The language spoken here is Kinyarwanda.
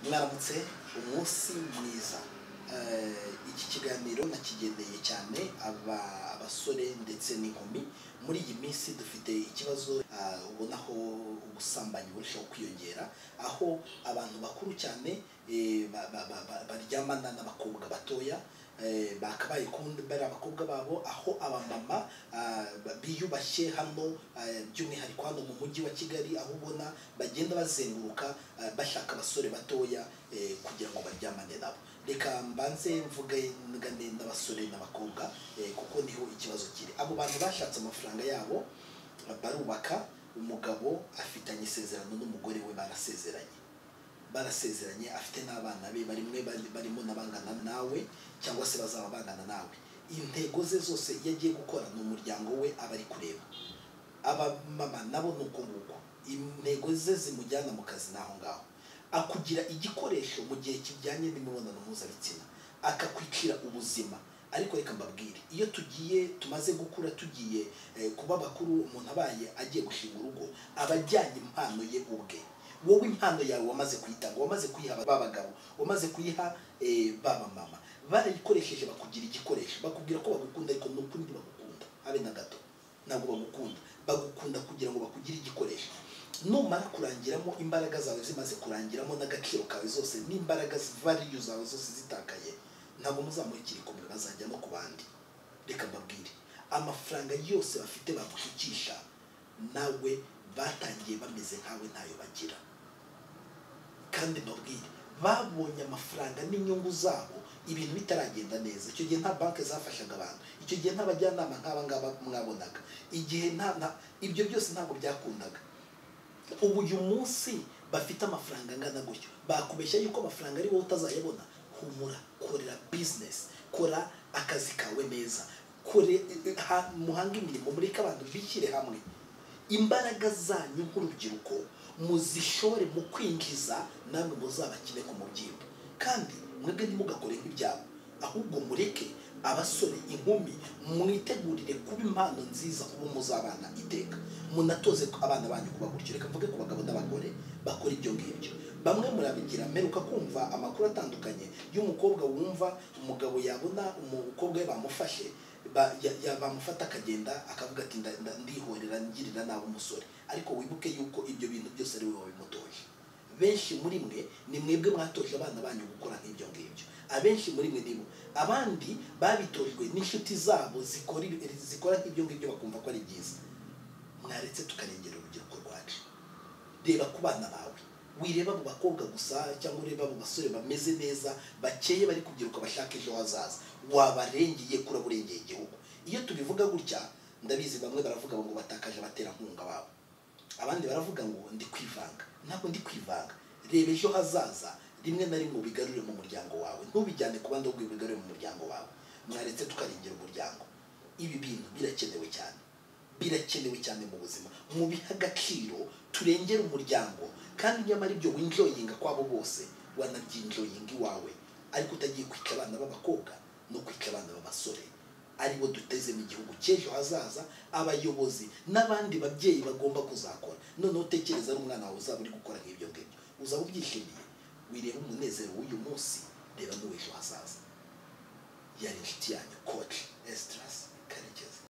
mwaramutse umunsi mwiza. Iki kiganiro nakigendeye cyane abasore ndetse n'inkumi. Muri iyi minsi dufite ikibazo ubonaho ubusambanyi burushaho kwiyongera, aho abantu bakuru cyane baryamana n'abakobwa batoya, bakabaye kundi bari abakobwa babo, aho abamama biyubashye hano by'umwihariko hano mu mujyi wa Kigali, aho ubona bagenda bazenguruka bashaka abasore batoya kugira ngo baryamane nabo. Reka mbanze mvuge n'abasore n'abakobwa kuko niho ikibazo kiri. Abo bantu bashatse amafaranga yabo, barubaka, umugabo afitanye isezerano n'umugore we, barasezeranye afite n'abana be barimo nabangana nawe cyangwa se bazaba bangana nawe. Intego ze zose iyo agiye gukora ni umuryango we aba ari kureba. Aba mama nabo nuko nguko intego ze zimujyana mu kazi naho ngaho, akugira igikoresho mu gihe kijyanye n'imibonano mpuzabitsina, akakwicira ubuzima. Ariko reka mbabwire, iyo tumaze gukura, tugiye kuba bakuru, umuntu abaye agiye gushinga urugo, abajyanye impano ye ubwe. Wowe impano yawe wamaze kuyitanga, wamaze kuyiha babagabo, wamaze kuyiha baba mama, barayikoresheje bakugira igikoresho, bakubwira ko bagukunda, ariko n'ukuri ntibagukunda habe na gato. Ntabwo bagukunda, bagukunda kugira ngo bakugire igikoresho. Numara kurangiramo, imbaraga zawe zimaze kurangiramo, n'agaciro kawe zose n'imbaraga value zawe zose zitakaye, ntabwo muzamurikira ikomere, bazajya no ku bandi. Reka mbabwire, amafaranga yose bafite bagushikisha, nawe batangiye bameze nkawe ntayo bagira. Kandi mbabwire, babonye amafaranga n'inyungu zabo ibintu bitaragenda neza. Icyo gihe nta banki zafashaga abantu, icyo gihe nta bajyanama nk'aba ngaba mwabonaga, igihe ibyo byose ntabwo byakundaga. Ubu uyu munsi bafite amafaranga angana gutyo, bakubeshya yuko amafaranga ari wowe utazayabona. Humura, korera business, kora akazi kawe neza, muhanga imirimo, mureke abantu bishyire hamwe. Imbaraga zanyu nk'urubyiruko muzishore mu kwinjiza, namwe muzabakine ku mubyimba. Kandi mwebwe ntimugakore nk'ibyabo, ahubwo mureke abasore, inkumi, mwitegurire kuba impano nziza ubu muzabana iteka. Munatoze abana banyu kuba gutyo. Reka mvuge ku bagabo n'abagore bakora ibyo ngibyo. Bamwe murabigira, mperuka kumva amakuru atandukanye y'umukobwa wumva umugabo yabona umukobwa we bamufashe, bamufata akagenda akavuga ati ndihorera ngirira nawe umusore. Ariko wibuke yuko ibyo bintu byose ari wowe wabimutoje. Benshi muri mwe ni mwebwe mwatoje abana banyu gukora nk'ibyo ngibyo. Abenshi muri mwe nibo, abandi babitojwe n'inshuti zabo zikora nk'ibyo ngibyo, bakumva ko ari byiza. Mwaretse tukarengera urubyiruko rwacu. Reba ku bana bawe, wireba abo bakobwa gusa cyangwa ureba abo basore bameze neza, bakeye, bari kubyiruka, bashaka ejo hazaza. Wabarengeye, kuraburengeye igihugu. Iyo tubivuga gutya, ndabizi bamwe baravuga ngo batakaje abaterankunga babo, abandi baravuga ngo ndi kwivanga. Ntabwo ndi kwivanga. Reba ejo hazaza, rimwe na rimwe ubigarure mu muryango wawe, ntubijyane ku bandi, ahubwo ubigarure mu muryango wawe. Mwaretse tukarengera umuryango. Ibi bintu birakenewe cyane, birakenewe cyane mu buzima. Mubiha agaciro, turengera umuryango. Kandi nyamara ibyo winjoyinga kwabo bose, wanabyinjoyinga iwawe, ariko utagiye kwica abana b'abakobwa no kwica abana b'abasore, aribo dutezemo igihugu cy'ejo hazaza. Abayobozi n'abandi babyeyi bagomba kuzakora. None utekereza ari umwana wawe uzaba uri gukora nk'ibyo ngibyo, uzaba ubyishimiye? Wireba umunezero w'uyu munsi, reba n'uw'ejo hazaza. Yari inshuti yanyu Coach Esdras.